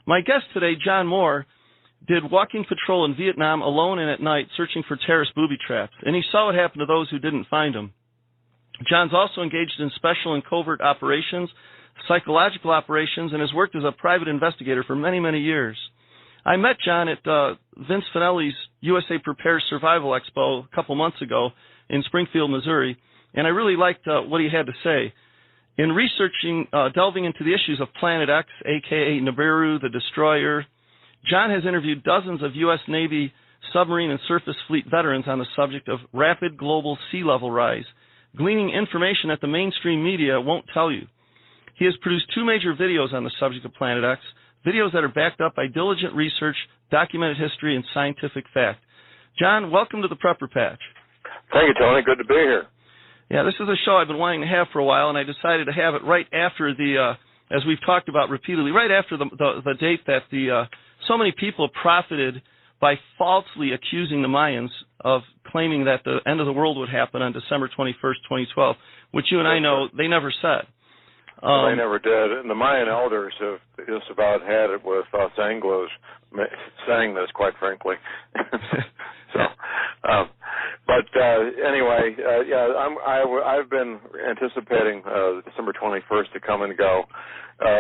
My guest today, John Moore, did walking patrol in Vietnam alone and at night searching for terrorist booby traps, and he saw what happened to those who didn't find them. John's also engaged in special and covert operations, psychological operations, and has worked as a private investigator for many, many years. I met John at Vince Finelli's USA Prepares Survival Expo a couple months ago in Springfield, Missouri, and I really liked what he had to say. In researching, delving into the issues of Planet X, a.k.a. Nibiru, the destroyer, John has interviewed dozens of U.S. Navy submarine and surface fleet veterans on the subject of rapid global sea level rise, gleaning information that the mainstream media won't tell you. He has produced 2 major videos on the subject of Planet X, videos that are backed up by diligent research, documented history, and scientific fact. John, welcome to the Prepper Patch. Thank you, Tony. Good to be here. Yeah, this is a show I've been wanting to have for a while, and I decided to have it right after the, as we've talked about repeatedly, right after the date that so many people profited by falsely accusing the Mayans of claiming that the end of the world would happen on December 21st, 2012, which you and I know they never said. They never did. And the Mayan elders have just about had it with us Anglos saying this, quite frankly. Anyway, I've been anticipating December 21st to come and go.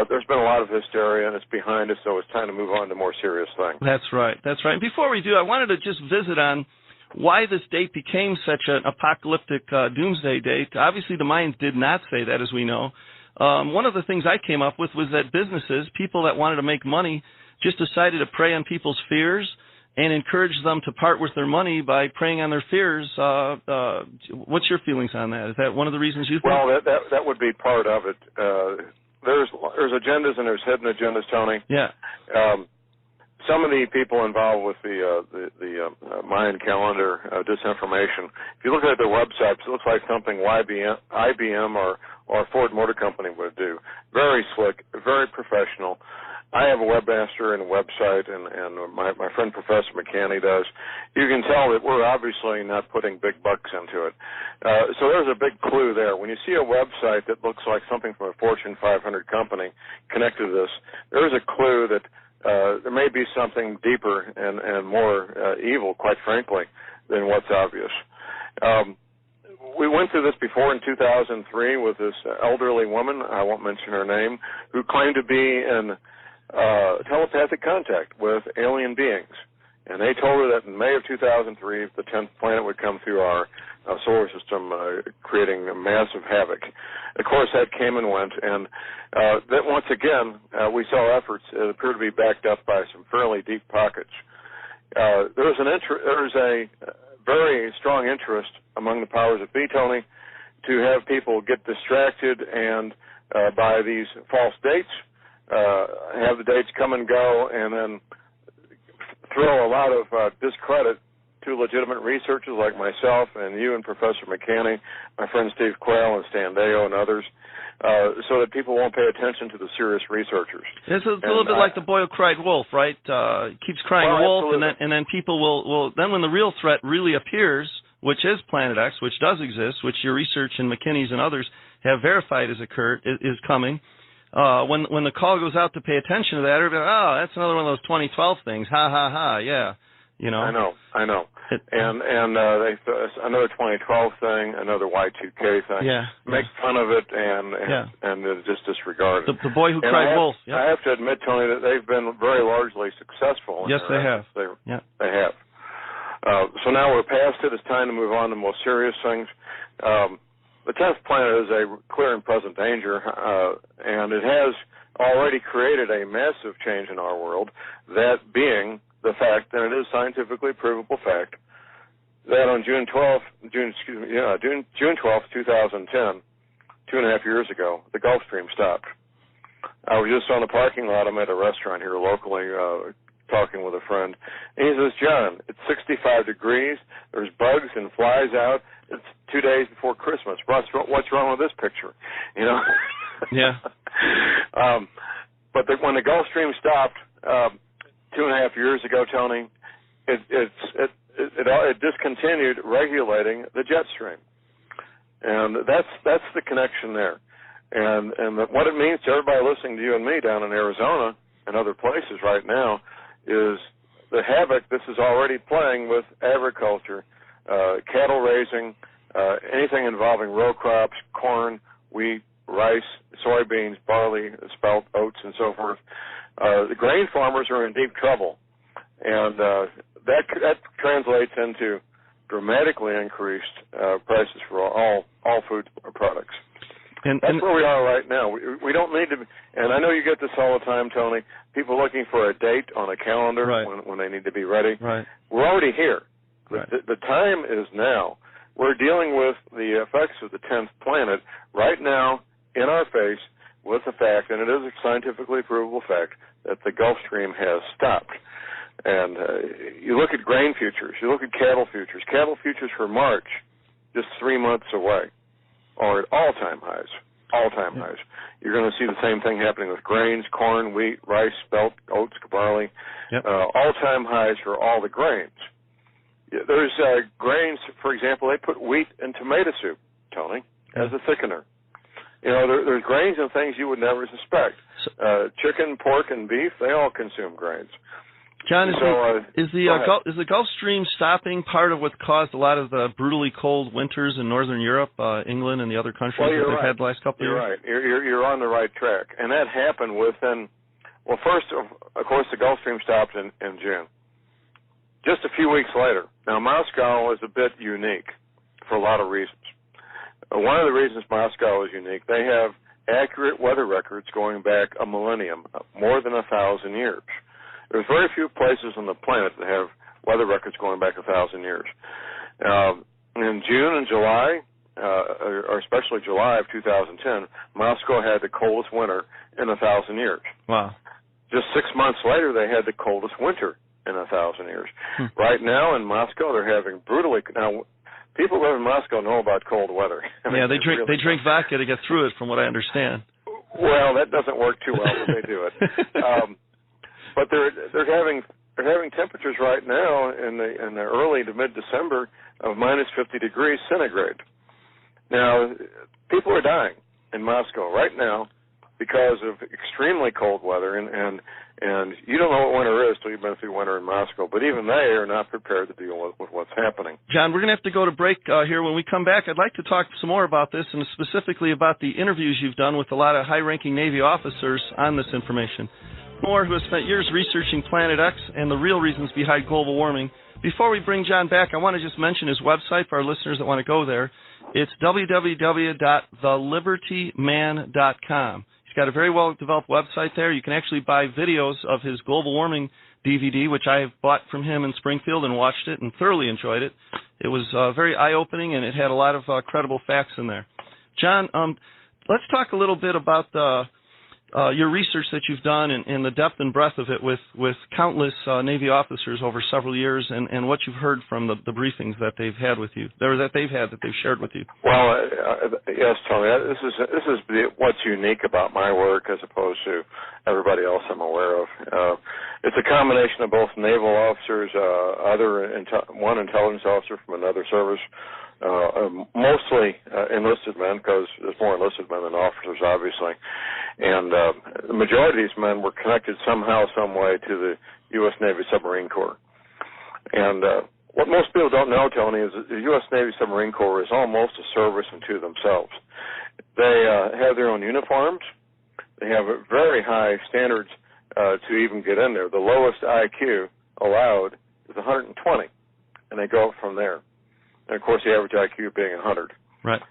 There's been a lot of hysteria, and it's behind us, so it's time to move on to more serious things. That's right. That's right. And before we do, I wanted to just visit on why this date became such an apocalyptic doomsday date. Obviously, the Mayans did not say that, as we know. One of the things I came up with was that businesses, people that wanted to make money, just decided to prey on people's fears and encourage them to part with their money by preying on their fears. What's your feelings on that? Is that one of the reasons you think? Well, that would be part of it. There's agendas and there's hidden agendas, Tony. Yeah. Some of the people involved with the Mayan calendar disinformation, if you look at their websites, it looks like something IBM or Ford Motor Company would do. Very slick, very professional. I have a webmaster and a website, and my friend Professor McCanny does. You can tell that we're obviously not putting big bucks into it. So there's a big clue there. When you see a website that looks like something from a Fortune 500 company connected to this, there's a clue that there may be something deeper and more evil, quite frankly, than what's obvious. We went through this before in 2003 with this elderly woman, I won't mention her name, who claimed to be in telepathic contact with alien beings. And they told her that in May of 2003, the 10th planet would come through our solar system, creating a massive havoc. Of course, that came and went, and that once again, we saw efforts that appear to be backed up by some fairly deep pockets. There's a very strong interest among the powers that be, Tony, to have people get distracted and by these false dates, have the dates come and go, and then throw a lot of discredit to legitimate researchers like myself and you and Professor McCanny, my friend Steve Quayle and Stan Deo and others, so that people won't pay attention to the serious researchers. It's a little bit like the boy who cried wolf, right? Keeps crying wolf, and then people will then when the real threat really appears, which is Planet X, which does exist, which your research and McKinney's and others have verified is coming. When the call goes out to pay attention to that, everybody, that's another one of those 2012 things. Ha ha ha, yeah. You know. I know. And another 2012 thing, another Y2K thing. Yeah. Make fun of it and just disregard it. The boy who cried wolf. Yep. I have to admit, Tony, that they've been very largely successful. Yes, they have. They have. So now we're past it. It's time to move on to more serious things. The 10th planet is a clear and present danger, and it has already created a massive change in our world, that being the fact, and it is scientifically provable fact, that on June 12th, 2010, 2.5 years ago, the Gulf Stream stopped. I was just on the parking lot. I'm at a restaurant here locally talking with a friend, and he says, John, it's 65 degrees, there's bugs and flies out, it's 2 days before Christmas. What's wrong with this picture? You know? Yeah. But when the Gulf Stream stopped 2.5 years ago, Tony, it discontinued regulating the jet stream, and that's the connection there. And what it means to everybody listening to you and me down in Arizona and other places right now is the havoc this is already playing with agriculture, cattle raising, anything involving row crops, corn, wheat, rice, soybeans, barley, spelt, oats, and so forth. The grain farmers are in deep trouble, and that translates into dramatically increased prices for all food products. And that's where we are right now. We don't need to, and I know you get this all the time, Tony, people looking for a date on a calendar when they need to be ready. Right. We're already here. Right. The time is now. We're dealing with the effects of the 10th planet right now in our face with the fact, and it is a scientifically provable fact, that the Gulf Stream has stopped. And you look at grain futures, you look at cattle futures. Cattle futures for March, just 3 months away, are at all-time highs. All-time highs. You're going to see the same thing happening with grains, corn, wheat, rice, spelt, oats, barley. All-time highs for all the grains. There's grains, for example, they put wheat in tomato soup, Tony, as a thickener. You know, there's grains and things you would never suspect. Chicken, pork, and beef, they all consume grains. John, is the Gulf Stream stopping part of what caused a lot of the brutally cold winters in Northern Europe, England, and the other countries that they've had the last couple of years? You're right. You're on the right track. And that happened within, well, first, of course, the Gulf Stream stopped in June. Just a few weeks later. Now, Moscow is a bit unique for a lot of reasons. One of the reasons Moscow is unique, they have accurate weather records going back a millennium, more than 1,000 years. There's very few places on the planet that have weather records going back 1,000 years. In June and July, or especially July of 2010, Moscow had the coldest winter in 1,000 years. Wow. Just 6 months later, they had the coldest winter in 1,000 years. Right now in Moscow, they're having brutally... Now, people who live in Moscow know about cold weather. They drink vodka to get through it, from what I understand. Well, that doesn't work too well, but they do it. But they're having temperatures right now in the early to mid-December of minus 50 degrees centigrade. Now, people are dying in Moscow right now because of extremely cold weather, and you don't know what winter is till you've been through winter in Moscow, but even they are not prepared to deal with what's happening. John, we're going to have to go to break here. When we come back, I'd like to talk some more about this, and specifically about the interviews you've done with a lot of high-ranking Navy officers on this information. Moore, who has spent years researching Planet X and the real reasons behind global warming. Before we bring John back, I want to just mention his website for our listeners that want to go there. It's www.thelibertyman.com. He's got a very well-developed website there. You can actually buy videos of his global warming DVD, which I have bought from him in Springfield and watched it and thoroughly enjoyed it. It was very eye-opening, and it had a lot of credible facts in there. John, let's talk a little bit about your research that you've done and the depth and breadth of it with countless Navy officers over several years, and what you've heard from the briefings that they've had with you, or that they've shared with you. Well, yes, Tony, this is what's unique about my work as opposed to everybody else I'm aware of. It's a combination of both naval officers, one intelligence officer from another service, mostly enlisted men, because there's more enlisted men than officers, obviously. And the majority of these men were connected somehow, some way to the U.S. Navy Submarine Corps. And what most people don't know, Tony, is that the U.S. Navy Submarine Corps is almost a service unto themselves. They have their own uniforms. They have very high standards to even get in there. The lowest IQ allowed is 120, and they go up from there. And, of course, the average IQ being 100. Right.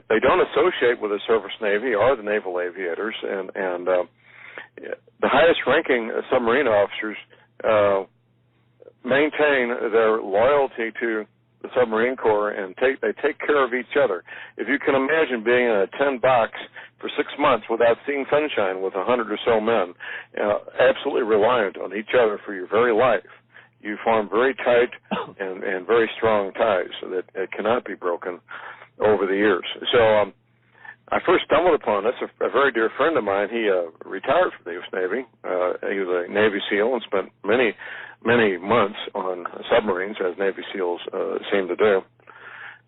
They don't associate with the service Navy or the naval aviators, and the highest-ranking submarine officers maintain their loyalty to the submarine corps, and they take care of each other. If you can imagine being in a 10 box for 6 months without seeing sunshine with 100 or so men, absolutely reliant on each other for your very life, you form very tight and very strong ties that cannot be broken over the years. So I first stumbled upon this. A very dear friend of mine, he retired from the U.S. Navy. He was a Navy SEAL and spent many months on submarines, as Navy SEALs seem to do.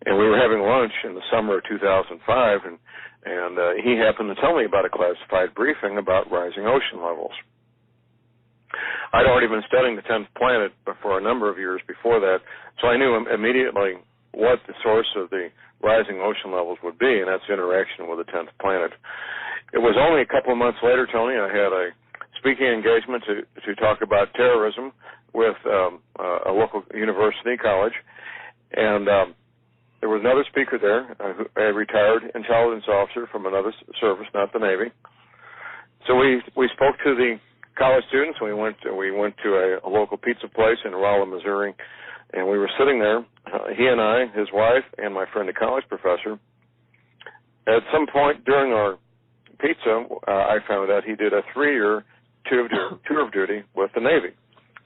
And we were having lunch in the summer of 2005, and he happened to tell me about a classified briefing about rising ocean levels. I'd already been studying the 10th planet for a number of years before that, so I knew immediately what the source of the rising ocean levels would be, and that's interaction with the 10th planet. It was only a couple of months later, Tony, I had a speaking engagement to talk about terrorism with a local university college, and there was another speaker there, a retired intelligence officer from another service, not the Navy. So we spoke to the college students. We went to a local pizza place in Rolla, Missouri, and we were sitting there. He and I, his wife, and my friend, a college professor. At some point during our pizza, I found out he did a 3-year tour of duty with the Navy,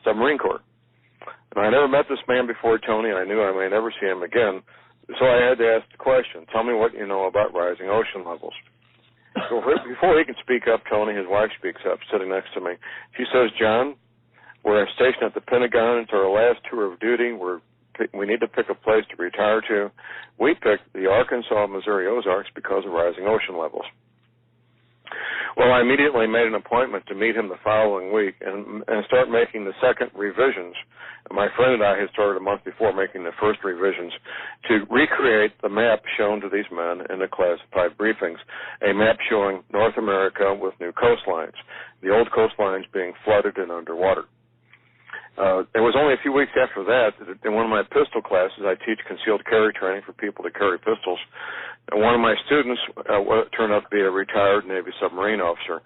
Submarine Corps. And I never met this man before, Tony, and I knew I may never see him again. So I had to ask the question, tell me what you know about rising ocean levels. So before he can speak up, Tony, his wife speaks up, sitting next to me. She says, John, we're stationed at the Pentagon. It's our last tour of duty. We need to pick a place to retire to. We picked the Arkansas, Missouri Ozarks because of rising ocean levels. Well, I immediately made an appointment to meet him the following week and start making the second revisions. My friend and I had started a month before making the first revisions to recreate the map shown to these men in the classified briefings, a map showing North America with new coastlines, the old coastlines being flooded and underwater. It was only a few weeks after that in one of my pistol classes, I teach concealed carry training for people to carry pistols. And one of my students turned out to be a retired Navy submarine officer.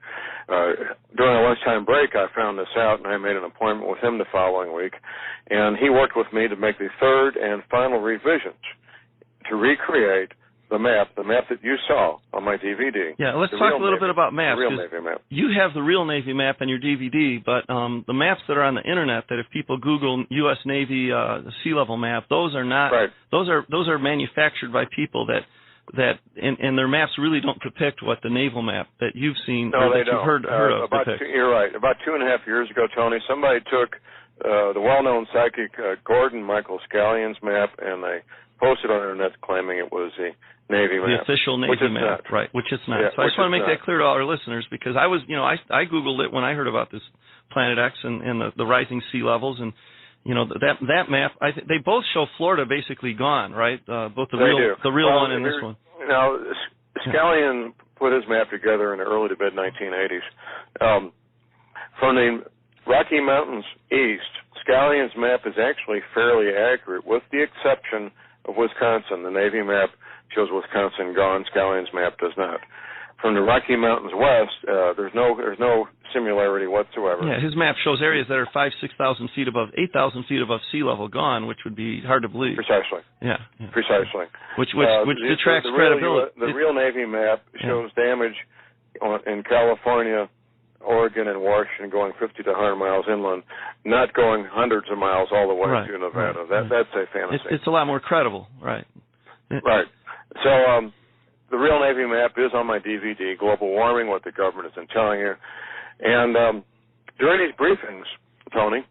During a lunchtime break, I found this out, and I made an appointment with him the following week. And he worked with me to make the third and final revisions to recreate the map that you saw on my DVD. Yeah, let's talk a little bit about maps. The real Navy map. You have the real Navy map on your DVD, but the maps that are on the internet, that if people Google U.S. Navy sea level map, those are not. Right. Those are manufactured by people and their maps really don't depict what the naval map that you've seen or that you've heard of depicts. You're right. About 2.5 years ago, Tony, somebody took the well-known psychic Gordon Michael Scallion's map and they posted on the internet claiming it was the Navy map. The official Navy map, right, which it's not. Yeah, so I just want to make that clear to all our listeners because I Googled it when I heard about this Planet X and the rising sea levels, and that map, they both show Florida basically gone, right? Both the real one and this one. Now, Scallion put his map together in the early to mid 1980s. From the Rocky Mountains east, Scallion's map is actually fairly accurate, with the exception of Wisconsin. The Navy map shows Wisconsin gone. Scallion's map does not. From the Rocky Mountains west, there's no similarity whatsoever. Yeah, his map shows areas that are 6,000 feet above, 8,000 feet above sea level gone, which would be hard to believe. Precisely. Yeah. Precisely. Which detracts credibility. The real Navy map shows damage in California, Oregon, and Washington going 50 to 100 miles inland, not going hundreds of miles all the way to Nevada. That's a fantasy. It's a lot more credible, right? Right. So the real Navy map is on my DVD, Global Warming, What the Government Isn't Telling You. And during these briefings, Tony,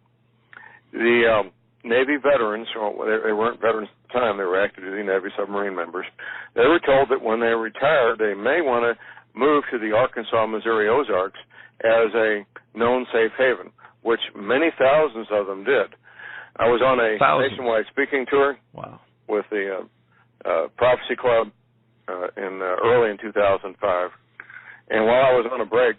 the Navy veterans, they weren't veterans at the time, they were active duty Navy submarine members, they were told that when they retire, they may want to move to the Arkansas, Missouri Ozarks as a known safe haven, which many thousands of them did. I was on a nationwide speaking tour with the Prophecy Club early in 2005, and while I was on a break,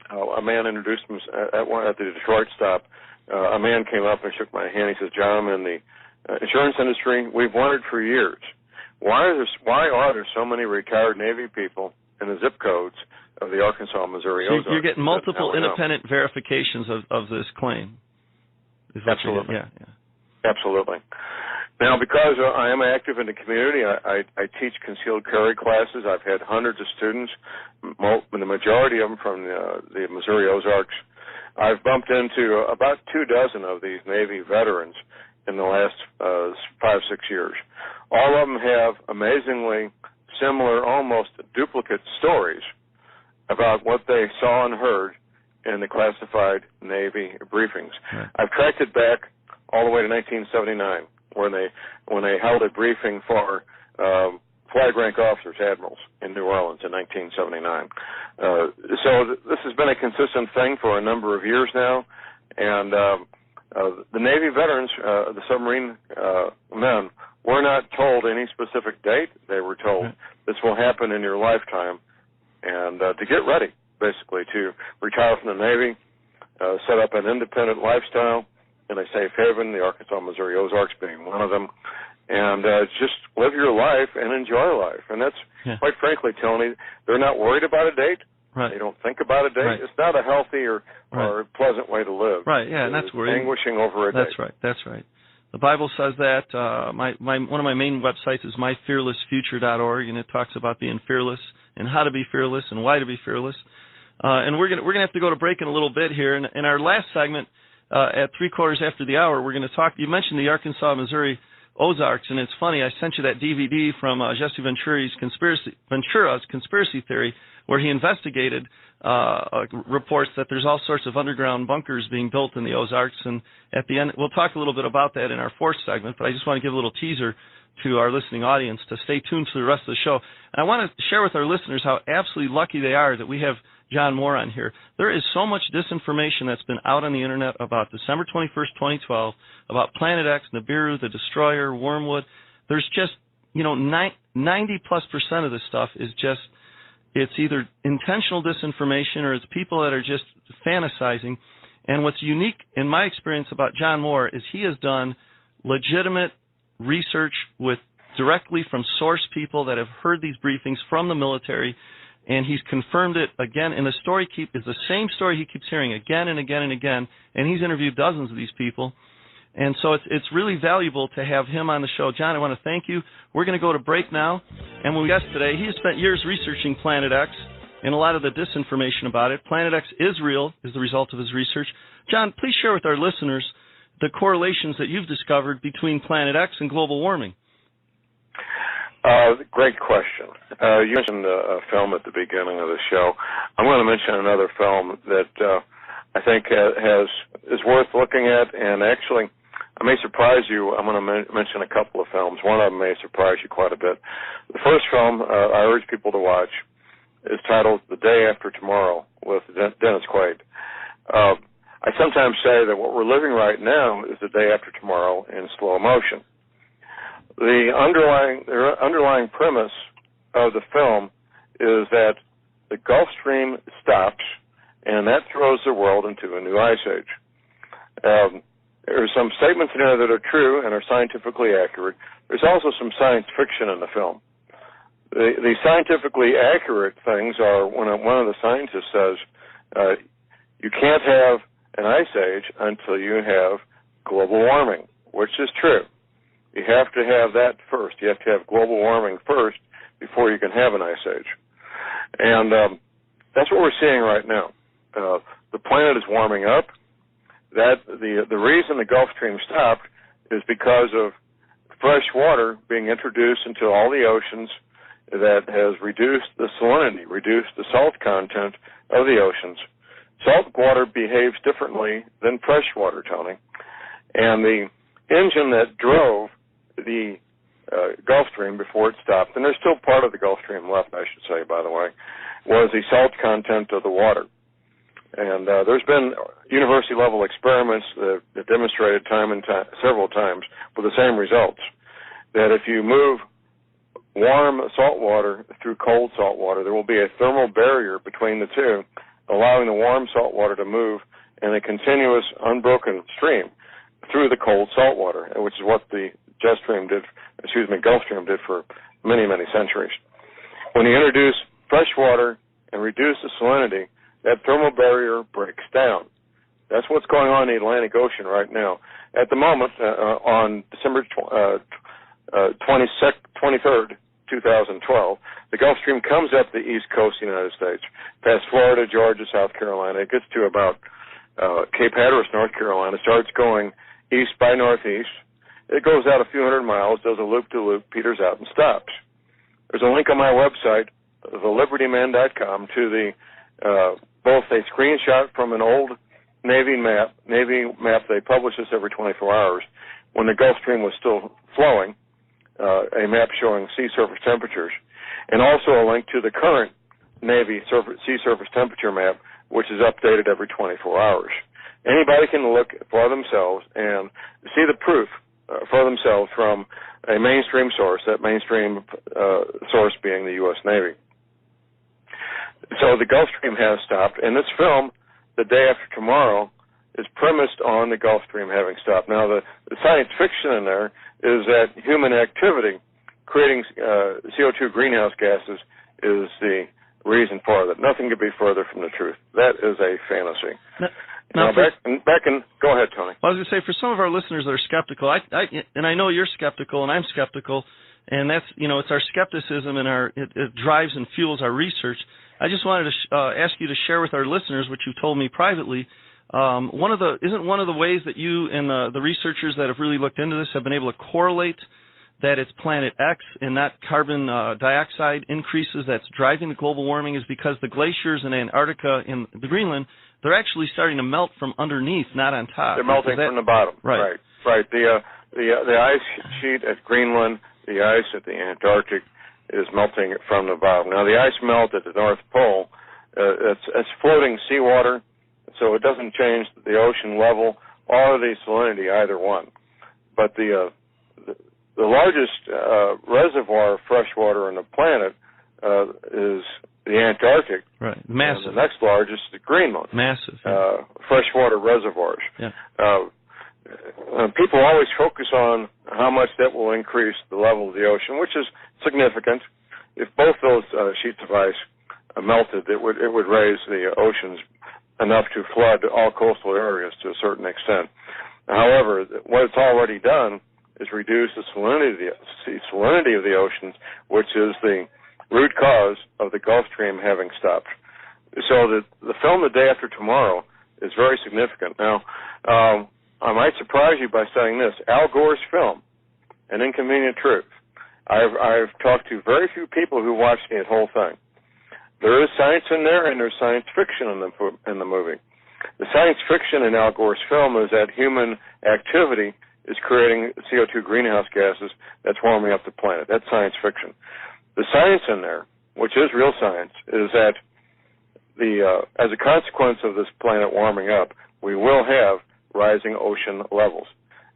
a man introduced himself at the Detroit stop. A man came up and shook my hand. He says, "John, I'm in the insurance industry. We've wondered for years why are there so many retired Navy people in the zip codes of the Arkansas, Missouri Ozarks?" You're getting multiple independent verifications of this claim. Absolutely. Yeah. Absolutely. Now, because I am active in the community, I teach concealed carry classes. I've had hundreds of students, the majority of them from the Missouri Ozarks. I've bumped into about 24 of these Navy veterans in the last 5-6 years. All of them have amazingly similar, almost duplicate stories about what they saw and heard in the classified Navy briefings. Right. I've tracked it back all the way to 1979. When they held a briefing for flag rank officers, admirals, in New Orleans in 1979. So this has been a consistent thing for a number of years now, and the Navy veterans, the submarine men, were not told any specific date. They were told this will happen in your lifetime, and to get ready, basically, to retire from the Navy, set up an independent lifestyle in a safe haven, the Arkansas, Missouri Ozarks being one of them, and just live your life and enjoy life. And that's, quite frankly, Tony, they're not worried about a date. Right. They don't think about a date. Right. It's not a healthy or pleasant way to live. Right, yeah, and that's where anguishing over a date. That's right. The Bible says that. One of my main websites is myfearlessfuture.org, and it talks about being fearless and how to be fearless and why to be fearless. And we're gonna have to go to break in a little bit here. And in our last segment, at 3/4 after the hour, we're going to talk. You mentioned the Arkansas, Missouri Ozarks, and it's funny. I sent you that DVD from Jesse Ventura's conspiracy theory, where he investigated reports that there's all sorts of underground bunkers being built in the Ozarks. And at the end, we'll talk a little bit about that in our fourth segment, but I just want to give a little teaser to our listening audience to stay tuned for the rest of the show. And I want to share with our listeners how absolutely lucky they are that we have John Moore on here. There is so much disinformation that's been out on the Internet about December 21st, 2012, about Planet X, Nibiru, the Destroyer, Wormwood. There's just, 90+% of this stuff is just, it's either intentional disinformation or it's people that are just fantasizing. And what's unique in my experience about John Moore is he has done legitimate research with directly from source people that have heard these briefings from the military, and he's confirmed it again. And the story is the same story he keeps hearing again and again and again, and he's interviewed dozens of these people. And so it's really valuable to have him on the show. John, I want to thank you. We're going to go to break now. And when we guest today, he has spent years researching Planet X and a lot of the disinformation about it. Planet X is real, is the result of his research. John, please share with our listeners the correlations that you've discovered between Planet X and global warming. Great question. You mentioned a film at the beginning of the show. I'm going to mention another film that I think is worth looking at, and actually, I may surprise you. I'm going to mention a couple of films. One of them may surprise you quite a bit. The first film I urge people to watch is titled The Day After Tomorrow with Dennis Quaid. I sometimes say that what we're living right now is the day after tomorrow in slow motion. The underlying premise of the film is that the Gulf Stream stops, and that throws the world into a new ice age. There are some statements in there that are true and are scientifically accurate. There's also some science fiction in the film. The scientifically accurate things are when one of the scientists says, you can't have an ice age until you have global warming, which is true. You have to have that first. You have to have global warming first before you can have an ice age. And that's what we're seeing right now. The planet is warming up. That the reason the Gulf Stream stopped is because of fresh water being introduced into all the oceans that has reduced the salinity, reduced the salt content of the oceans. Salt water behaves differently than fresh water, Tony. And the engine that drove the Gulf Stream before it stopped, and there's still part of the Gulf Stream left, I should say, by the way, was the salt content of the water. And there's been university-level experiments that demonstrated several times with the same results, that if you move warm salt water through cold salt water, there will be a thermal barrier between the two, allowing the warm salt water to move in a continuous, unbroken stream through the cold salt water, which is what the Gulf Stream did for many, many centuries. When you introduce fresh water and reduce the salinity, that thermal barrier breaks down. That's what's going on in the Atlantic Ocean right now. At the moment, on December 23rd, 2012, the Gulf Stream comes up the east coast of the United States, past Florida, Georgia, South Carolina. It gets to about Cape Hatteras, North Carolina, starts going east by northeast. It goes out a few hundred miles, does a loop-to-loop, peters out, and stops. There's a link on my website, thelibertyman.com, to the both a screenshot from an old Navy map. They publish this every 24 hours, when the Gulf Stream was still flowing, a map showing sea surface temperatures, and also a link to the current Navy sea surface temperature map, which is updated every 24 hours. Anybody can look for themselves and see the proof for themselves from a mainstream source, that mainstream source being the U.S. Navy. So the Gulf Stream has stopped, and this film, The Day After Tomorrow, is premised on the Gulf Stream having stopped. Now, the science fiction in there is that human activity creating CO2 greenhouse gases is the reason for that. Nothing could be further from the truth. That is a fantasy. Now go ahead, Tony. Well, I was going to say, for some of our listeners that are skeptical, and I know you're skeptical, and I'm skeptical, and that's, it's our skepticism and it drives and fuels our research. I just wanted to ask you to share with our listeners what you've told me privately. One of the ways that you and the researchers that have really looked into this have been able to correlate that it's Planet X and not carbon dioxide increases that's driving the global warming is because the glaciers in Antarctica and the Greenland, they're actually starting to melt from underneath, not on top. They're melting from the bottom. Right. The ice sheet at Greenland, the ice at the Antarctic is melting from the bottom. Now, the ice melt at the North Pole, it's floating seawater, so it doesn't change the ocean level or the salinity, either one. But the largest reservoir of fresh water on the planet is the Antarctic. Right, massive. And the next largest is Greenland. Massive. Freshwater reservoirs. Yeah. People always focus on how much that will increase the level of the ocean, which is significant. If both those sheets of ice melted, it would raise the oceans enough to flood all coastal areas to a certain extent. However, what it's already done is reduce the salinity of the oceans, which is the root cause of the Gulf Stream having stopped. So the film The Day After Tomorrow is very significant. Now, I might surprise you by saying this. Al Gore's film, An Inconvenient Truth, I've talked to very few people who watched the whole thing. There is science in there, and there's science fiction in the movie. The science fiction in Al Gore's film is that human activity is creating CO2 greenhouse gases that's warming up the planet. That's science fiction. The science in there, which is real science, is that as a consequence of this planet warming up, we will have rising ocean levels.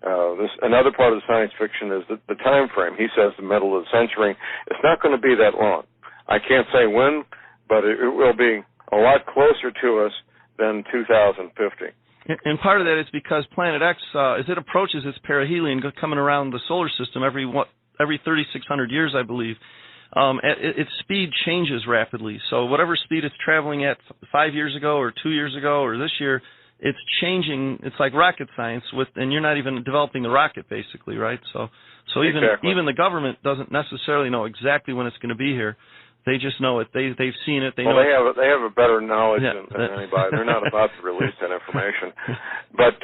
Another part of the science fiction is the time frame. He says the middle of the century. It's not going to be that long. I can't say when, but it will be a lot closer to us than 2050. And part of that is because Planet X, as it approaches its perihelion, coming around the solar system every 3,600 years, I believe, its speed changes rapidly. So whatever speed it's traveling at 5 years ago or 2 years ago or this year, it's changing. It's like rocket science, and you're not even developing the rocket, basically, right? So even the government doesn't necessarily know exactly when it's going to be here. They just know it. They've seen it. They have a better knowledge than anybody. They're not about to release that information. But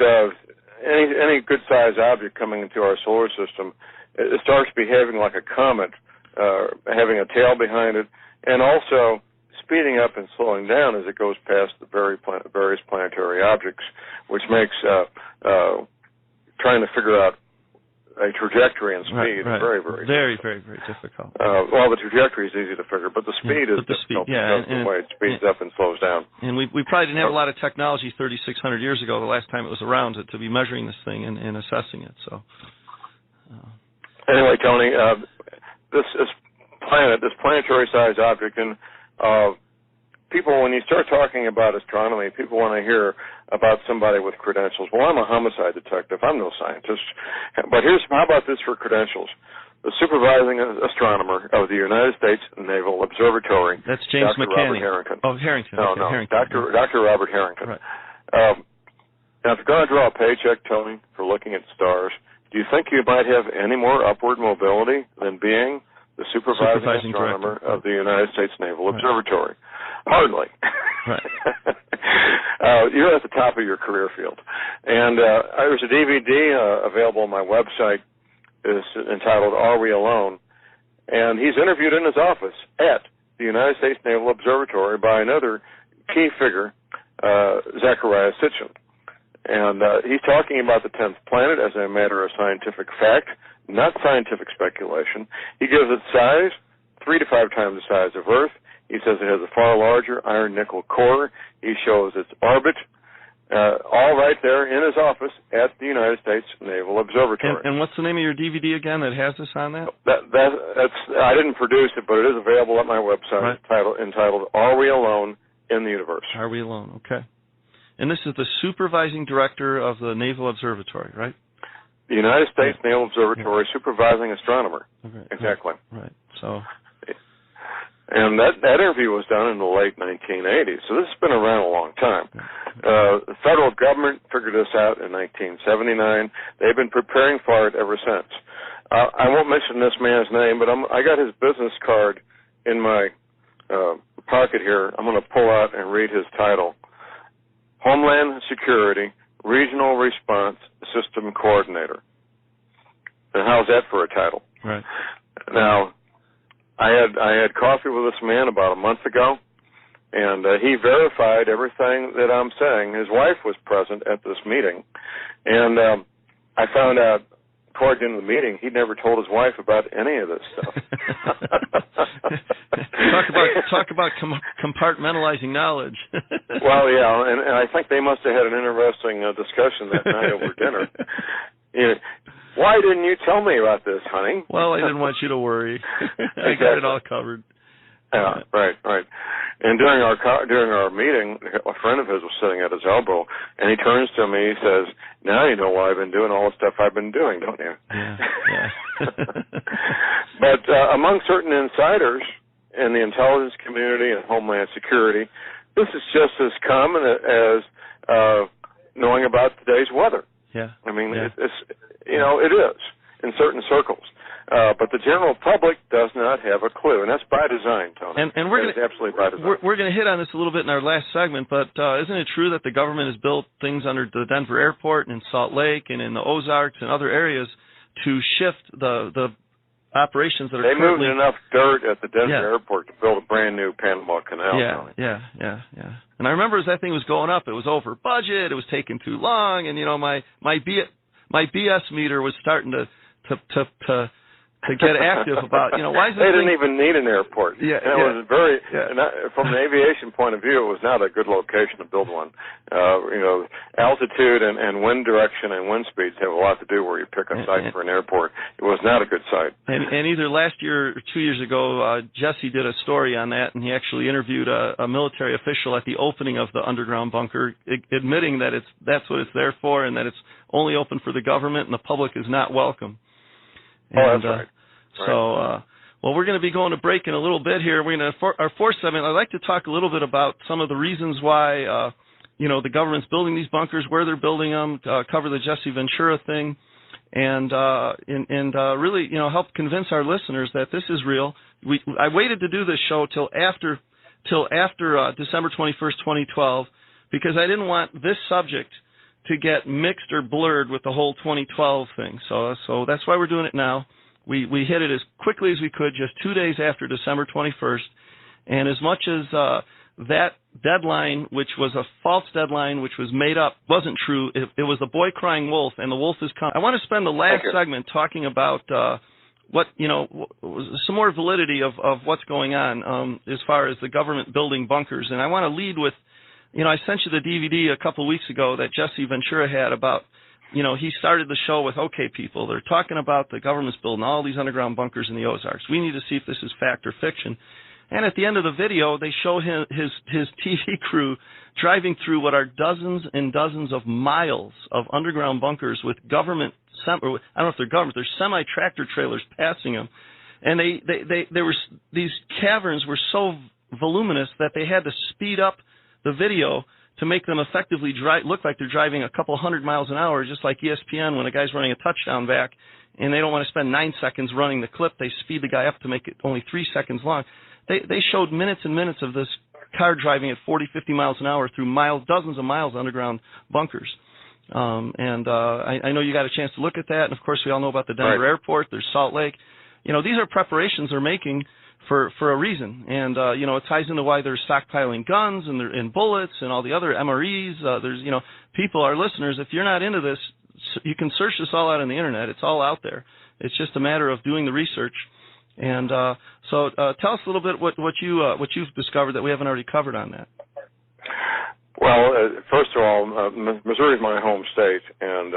any good-sized object coming into our solar system, it starts behaving like a comet, having a tail behind it, and also speeding up and slowing down as it goes past the various planetary objects, which makes trying to figure out a trajectory and speed very, very difficult. Well, the trajectory is easy to figure, but the speed is difficult because of the way it speeds up and slows down. And we probably didn't have a lot of technology 3,600 years ago, the last time it was around, to be measuring this thing and assessing it. So, anyway, Tony, this planetary-sized object, and people, when you start talking about astronomy, people want to hear about somebody with credentials. Well, I'm a homicide detective. I'm no scientist. But how about this for credentials? The supervising astronomer of the United States Naval Observatory. That's James Dr. McCanney. Robert Harrington. Oh, Harrington. No, okay, no. Harrington. Dr. Robert Harrington. Right. Now, if you're going to draw a paycheck, Tony, for looking at stars, do you think you might have any more upward mobility than being the supervising astronomer director of the United States Naval Observatory? Hardly. Right. You're at the top of your career field. And there's a DVD available on my website. It's entitled Are We Alone? And he's interviewed in his office at the United States Naval Observatory by another key figure, Zachariah Sitchin. And he's talking about the 10th planet as a matter of scientific fact, not scientific speculation. He gives it size, 3 to 5 times the size of Earth. He says it has a far larger iron-nickel core. He shows its orbit, all right there in his office at the United States Naval Observatory. And what's the name of your DVD again that has this on that? That's I didn't produce it, but it is available at my website, right. entitled "Are We Alone in the Universe?" Are We Alone? Okay. And this is the supervising director of the Naval Observatory, right? The United States Naval Observatory supervising astronomer. Okay. Exactly. Right. So. And that interview was done in the late 1980s, so this has been around a long time. The federal government figured this out in 1979. They've been preparing for it ever since. I won't mention this man's name, but I got his business card in my pocket here. I'm going to pull out and read his title. Homeland Security Regional Response System Coordinator. And how's that for a title? Right. Now, I had coffee with this man about a month ago, and he verified everything that I'm saying. His wife was present at this meeting, and I found out toward the end of the meeting he'd never told his wife about any of this stuff. Talk about compartmentalizing knowledge. Well, yeah, and I think they must have had an interesting discussion that night over dinner. You know, why didn't you tell me about this, honey? Well, I didn't want you to worry. I got it all covered. Yeah, right. And during our meeting, a friend of his was sitting at his elbow, and he turns to me. He says, "Now you know why I've been doing all the stuff I've been doing, don't you?" Yeah. But among certain insiders in the intelligence community and Homeland Security, this is just as common as knowing about today's weather. Yeah. I mean, it's it is in certain circles. But the general public does not have a clue, and that's by design, Tony. And we're absolutely by design. We're going to hit on this a little bit in our last segment, but isn't it true that the government has built things under the Denver airport and in Salt Lake and in the Ozarks and other areas to shift the operations that are currently... They moved enough dirt at the Denver airport to build a brand new Panama Canal. Yeah. And I remember as that thing was going up, it was over budget, it was taking too long, and my BS meter was starting to get active about, why is this They didn't even need an airport. Yeah, and it was very, from an aviation point of view, it was not a good location to build one. Altitude and wind direction and wind speeds have a lot to do where you pick a site for an airport. It was not a good site. And either last year or 2 years ago, Jesse did a story on that, and he actually interviewed a military official at the opening of the underground bunker, admitting that that's what it's there for and that it's only open for the government and the public is not welcome. And, that's right. So, we're going to be going to break in a little bit here. We're going to our fourth segment. I'd like to talk a little bit about some of the reasons why, the government's building these bunkers, where they're building them, cover the Jesse Ventura thing, and really, help convince our listeners that this is real. I waited to do this show till after December 21st, 2012, because I didn't want this subject to get mixed or blurred with the whole 2012 thing. So that's why we're doing it now. We hit it as quickly as we could, just 2 days after December 21st. And as much as that deadline, which was a false deadline, which was made up, wasn't true, it was the boy crying wolf, and the wolf is coming. I want to spend the last segment talking about some more validity of what's going on as far as the government building bunkers. And I want to lead with, I sent you the DVD a couple of weeks ago that Jesse Ventura had about, he started the show with, okay, people, they're talking about the government's building all these underground bunkers in the Ozarks. We need to see if this is fact or fiction. And at the end of the video, they show his TV crew driving through what are dozens and dozens of miles of underground bunkers with government, I don't know if they're government, they're semi-tractor trailers passing them. And these caverns were so voluminous that they had to speed up the video to make them effectively look like they're driving a couple 100 miles an hour, just like ESPN when a guy's running a touchdown back and they don't want to spend 9 seconds running the clip. They speed the guy up to make it only 3 seconds long. They showed minutes and minutes of this car driving at 40, 50 miles an hour through dozens of miles of underground bunkers. I know you got a chance to look at that. And, of course, we all know about the Denver airport. There's Salt Lake. These are preparations they're making for a reason. And, it ties into why they're stockpiling guns and bullets and all the other MREs. There's, people, our listeners, if you're not into this, you can search this all out on the Internet. It's all out there. It's just a matter of doing the research. And so tell us a little bit what you've discovered that we haven't already covered on that. Well, first of all, Missouri is my home state, and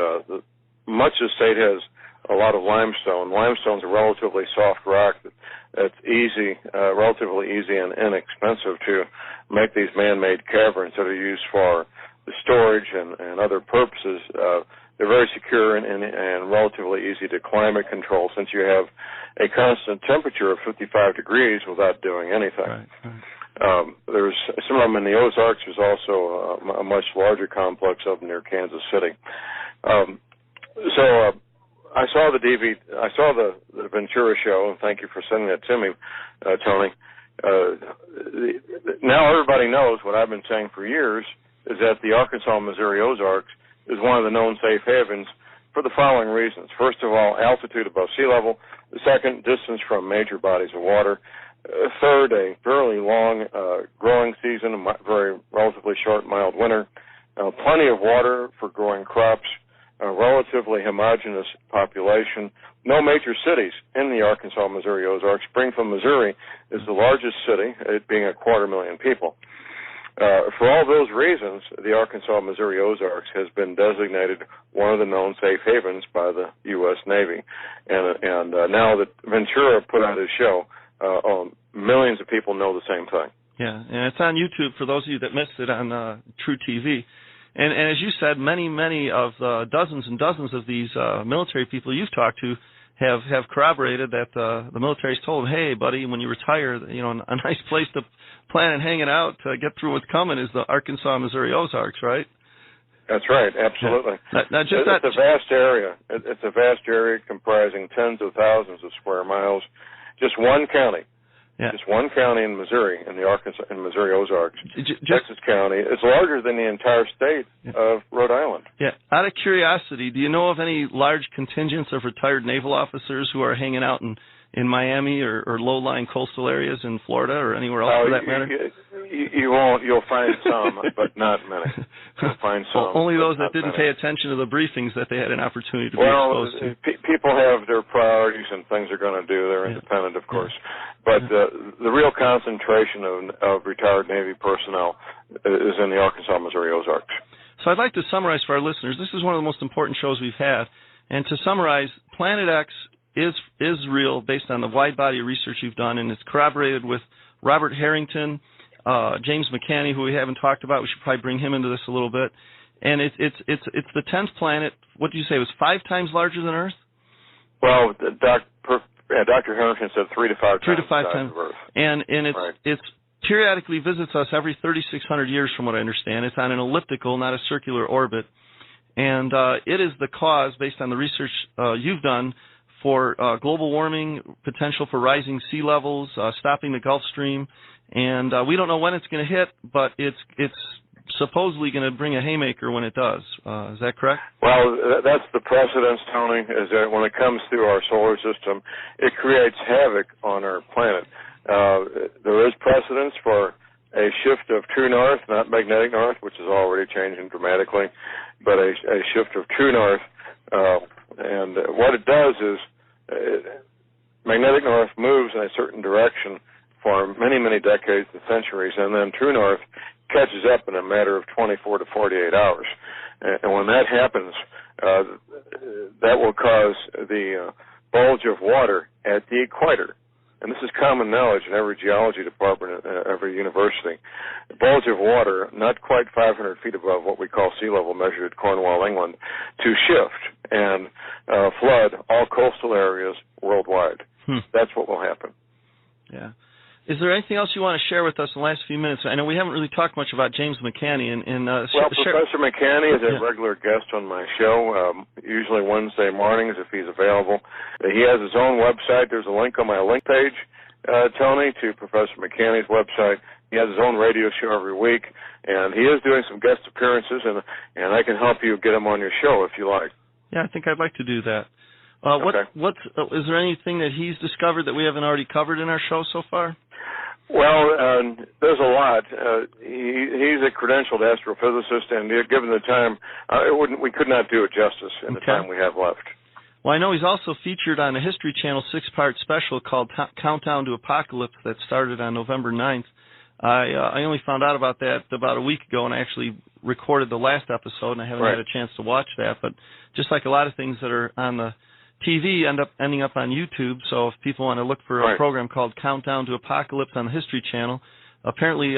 much of the state has a lot of limestone. Limestone's a relatively soft rock that's relatively easy and inexpensive to make these man-made caverns that are used for the storage and other purposes. They're very secure and relatively easy to climate control, since you have a constant temperature of 55 degrees without doing anything. Right. There's some of them in the Ozarks. There's also a much larger complex up near Kansas City. So I saw the Ventura show, and thank you for sending that to me, Tony. Now everybody knows what I've been saying for years, is that the Arkansas-Missouri Ozarks is one of the known safe havens for the following reasons. First of all, altitude above sea level. The second, distance from major bodies of water. Third, a fairly long growing season, a very relatively short, mild winter. Plenty of water for growing crops. A relatively homogeneous population. No major cities in the Arkansas-Missouri Ozarks. Springfield, Missouri is the largest city, it being 250,000 people. For all those reasons, the Arkansas-Missouri Ozarks has been designated one of the known safe havens by the U.S. Navy. And now that Ventura put out his show, millions of people know the same thing. Yeah, and it's on YouTube for those of you that missed it on True TV. And as you said, many of dozens and dozens of these military people you've talked to have corroborated that the military's told them, hey, buddy, when you retire, a nice place to plan and hanging out to get through what's coming is the Arkansas-Missouri Ozarks, right? That's right, absolutely. Yeah. Now, it's a vast area. It's a vast area comprising tens of thousands of square miles. Just one county. Yeah. Just one county in Missouri, in the Arkansas and Missouri Ozarks. Texas County is larger than the entire state of Rhode Island. Yeah. Out of curiosity, do you know of any large contingents of retired naval officers who are hanging out in Miami or low-lying coastal areas in Florida or anywhere else for that matter? You won't. You'll find some, but not many. You'll find some. Well, only those that didn't pay attention to the briefings that they had an opportunity to be exposed to. People have their priorities and things they're going to do. They're independent, of course. But the real concentration of retired Navy personnel is in the Arkansas-Missouri Ozarks. So I'd like to summarize for our listeners. This is one of the most important shows we've had. And to summarize, Planet X is real based on the wide body of research you've done, and it's corroborated with Robert Harrington, James McCanney, who we haven't talked about. We should probably bring him into this a little bit. And it's the 10th planet. What did you say? It was 5 times larger than Earth? Well, Dr. Harrington said 3 to 5 times. 3 to 5 times. Of Earth. And it's periodically visits us every 3,600 years, from what I understand. It's on an elliptical, not a circular orbit. And it is the cause, based on the research you've done, for global warming, potential for rising sea levels, stopping the Gulf Stream. And we don't know when it's going to hit, but it's supposedly going to bring a haymaker when it does. Is that correct? Well, that's the precedence, Tony, is that when it comes through our solar system, it creates havoc on our planet. There is precedence for a shift of true north, not magnetic north, which is already changing dramatically, but a shift of true north. And what it does is magnetic north moves in a certain direction for many, many decades and centuries, and then true north catches up in a matter of 24 to 48 hours. And when that happens, that will cause the bulge of water at the equator. And this is common knowledge in every geology department at every university. The bulge of water, not quite 500 feet above what we call sea level measured at Cornwall, England, to shift and flood all coastal areas worldwide. That's what will happen. Yeah. Is there anything else you want to share with us in the last few minutes? I know we haven't really talked much about James McCanney. Professor McCanney is a regular guest on my show, usually Wednesday mornings if he's available. He has his own website. There's a link on my link page, Tony, to Professor McCanney's website. He has his own radio show every week, and he is doing some guest appearances, and I can help you get him on your show if you like. Yeah, I think I'd like to do that. Is there anything that he's discovered that we haven't already covered in our show so far? Well, there's a lot. He's a credentialed astrophysicist, and given the time, we could not do it justice in the time we have left. Well, I know he's also featured on a History Channel 6-part special called Countdown to Apocalypse that started on November 9th. I only found out about that about a week ago, and I actually recorded the last episode, and I haven't had a chance to watch that. But just like a lot of things that are on the TV ending up on YouTube, so if people want to look for a program called Countdown to Apocalypse on the History Channel, apparently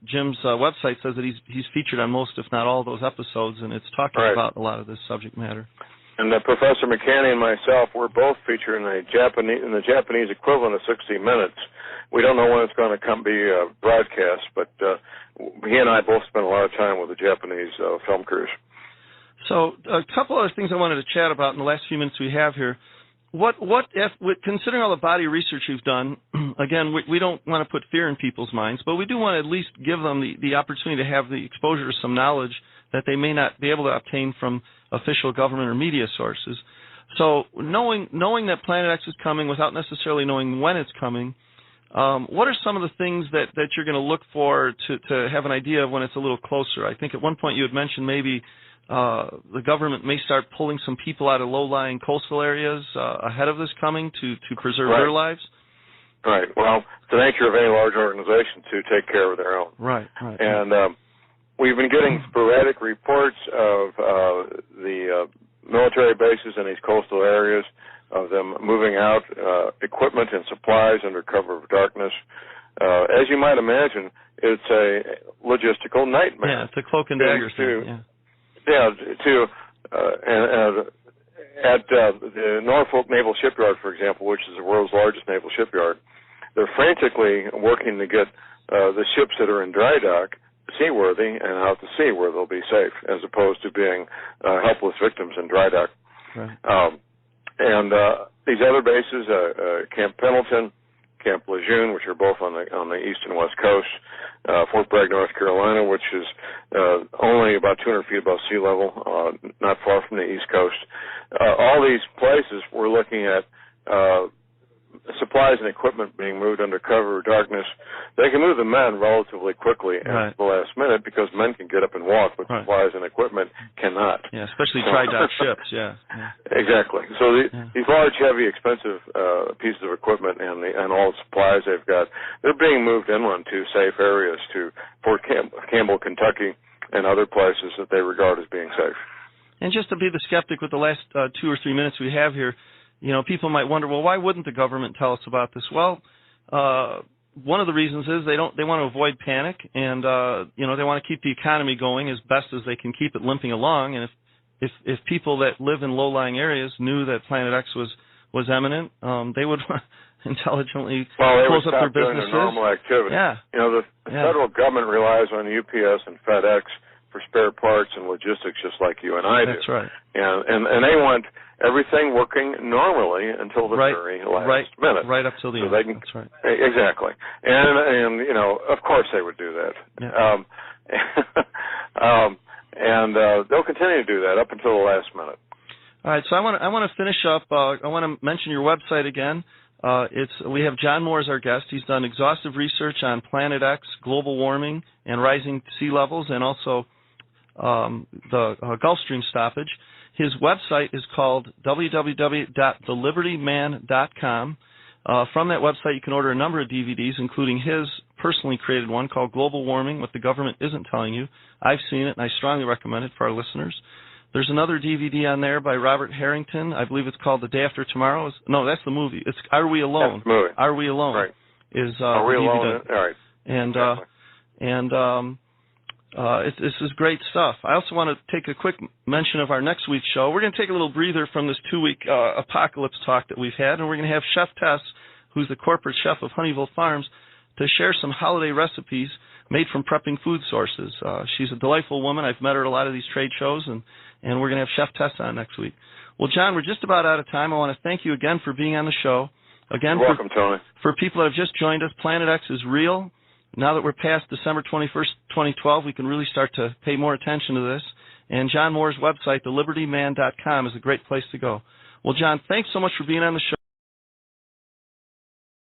Jim's website says that he's featured on most, if not all, of those episodes, and it's talking about a lot of this subject matter. And Professor McCanny and myself, we're both featured in the Japanese equivalent of 60 Minutes. We don't know when it's going to be broadcast, but he and I both spent a lot of time with the Japanese film crews. So a couple other things I wanted to chat about in the last few minutes we have here. Considering all the body research you've done, again, we don't want to put fear in people's minds, but we do want to at least give them the opportunity to have the exposure to some knowledge that they may not be able to obtain from official government or media sources. So knowing that Planet X is coming without necessarily knowing when it's coming, what are some of the things that you're going to look for to have an idea of when it's a little closer? I think at one point you had mentioned maybe the government may start pulling some people out of low-lying coastal areas ahead of this coming to preserve their lives. Right. Well, it's the nature of any large organization to take care of their own. Right. And we've been getting sporadic reports of the military bases in these coastal areas, of them moving out equipment and supplies under cover of darkness. As you might imagine, it's a logistical nightmare. Yeah, it's a cloak and dagger thing. At the Norfolk Naval Shipyard, for example, which is the world's largest naval shipyard, they're frantically working to get the ships that are in dry dock seaworthy and out to sea where they'll be safe, as opposed to being helpless victims in dry dock. Right. And these other bases, Camp Pendleton, Camp Lejeune, which are both on the east and west coast, Fort Bragg, North Carolina, which is only about 200 feet above sea level, not far from the east coast. All these places we're looking at supplies and equipment being moved under cover of darkness. They can move the men relatively quickly at the last minute because men can get up and walk, but supplies and equipment cannot. Yeah, especially dry dock ships, Exactly. So these large, heavy, expensive pieces of equipment and all the supplies they've got, they're being moved inland to safe areas, to Fort Campbell, Kentucky, and other places that they regard as being safe. And just to be the skeptic with the last 2 or 3 minutes we have here, people might wonder, well, why wouldn't the government tell us about this? Well, one of the reasons is they want to avoid panic, and they want to keep the economy going as best as they can keep it limping along. And if people that live in low-lying areas knew that Planet X was imminent, they would intelligently close up their businesses. Their normal activity. Yeah. The federal government relies on UPS and FedEx for spare parts and logistics, just like you and I do. That's right. And they want everything working normally until the very last minute. Right up till the end. That's right. Exactly. And of course they would do that. Yeah. And they'll continue to do that up until the last minute. All right. So I want to finish up. I want to mention your website again. We have John Moore as our guest. He's done exhaustive research on Planet X, global warming, and rising sea levels, and also the Gulf Stream stoppage. His website is called www.thelibertyman.com. From that website, you can order a number of DVDs, including his personally created one called Global Warming, What the Government Isn't Telling You. I've seen it, and I strongly recommend it for our listeners. There's another DVD on there by Robert Harrington. I believe it's called The Day After Tomorrow. No, that's the movie. It's Are We Alone? That's the movie. Are We Alone? Right. Are We Alone? All right. This is great stuff. I also want to take a quick mention of our next week's show. We're going to take a little breather from this 2-week apocalypse talk that we've had, and we're going to have Chef Tess, who's the corporate chef of Honeyville Farms, to share some holiday recipes made from prepping food sources. She's a delightful woman. I've met her at a lot of these trade shows, and we're going to have Chef Tess on next week. Well, John, we're just about out of time. I want to thank you again for being on the show. Again, you're welcome, Tony. For people that have just joined us, Planet X is real. Now that we're past December 21st, 2012, we can really start to pay more attention to this. And John Moore's website, thelibertyman.com, is a great place to go. Well, John, thanks so much for being on the show.